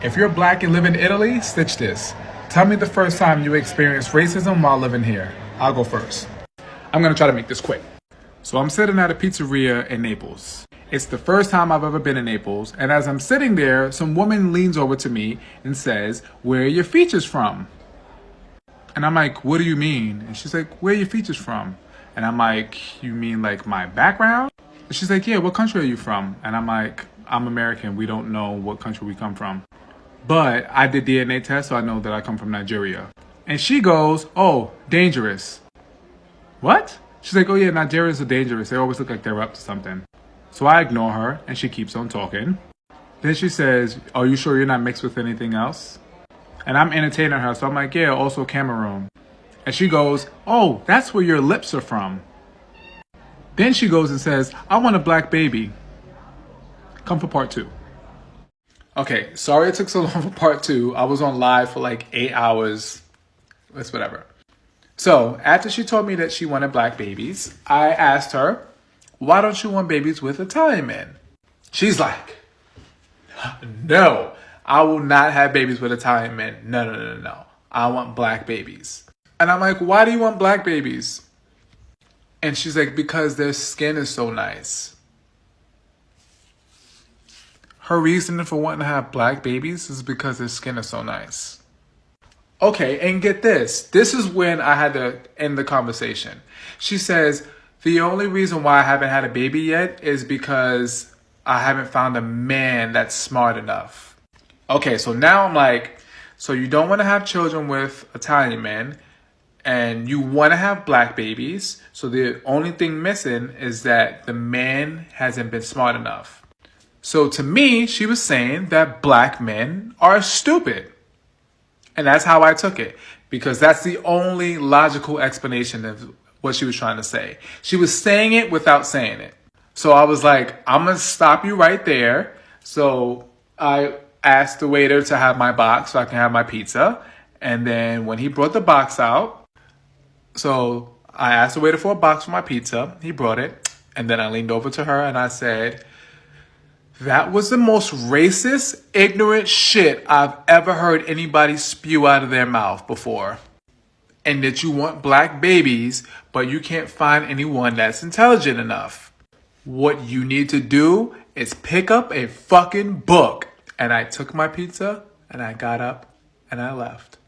If you're black and live in Italy, stitch this. Tell me the first time you experienced racism while living here. I'll go first. I'm gonna try to make this quick. So I'm sitting at a pizzeria in Naples. It's the first time I've ever been in Naples, and as I'm sitting there, some woman leans over to me and says, "Where are your features from?" And I'm like, "What do you mean?" And she's like, "Where are your features from?" And I'm like, "You mean like my background?" And she's like, "Yeah, what country are you from?" And I'm like, "I'm American. We don't know what country we come from. But I did DNA test, so I know that I come from Nigeria." And she goes, "Oh, dangerous." What? She's like, "Oh yeah, Nigerians are dangerous. They always look like they're up to something." So I ignore her, and she keeps on talking. Then she says, "Are you sure you're not mixed with anything else?" And I'm entertaining her, so I'm like, "Yeah, also Cameroon." And she goes, "Oh, that's where your lips are from." Then she goes and says, "I want a black baby." Come for part 2. Okay, sorry it took so long for part 2. I was on live for like 8 hours. It's whatever. So after she told me that she wanted black babies, I asked her, "Why don't you want babies with Italian men?" She's like, "No, I will not have babies with Italian men. No, no, no, no, no. I want black babies." And I'm like, "Why do you want black babies?" And she's like, "Because their skin is so nice." Her reason for wanting to have black babies is because their skin is so nice. Okay, and get this. This is when I had to end the conversation. She says, "The only reason why I haven't had a baby yet is because I haven't found a man that's smart enough." Okay, so now I'm like, so you don't want to have children with Italian men, and you want to have black babies, so the only thing missing is that the man hasn't been smart enough. So to me, she was saying that black men are stupid. And that's how I took it, because that's the only logical explanation of what she was trying to say. She was saying it without saying it. So I was like, I'm going to stop you right there. So I asked the waiter to have my box so I can have my pizza. And then when he brought the box out, so I asked the waiter for a box for my pizza. He brought it. And then I leaned over to her and I said, "That was the most racist, ignorant shit I've ever heard anybody spew out of their mouth before. And that you want black babies, but you can't find anyone that's intelligent enough. What you need to do is pick up a fucking book." And I took my pizza and I got up and I left.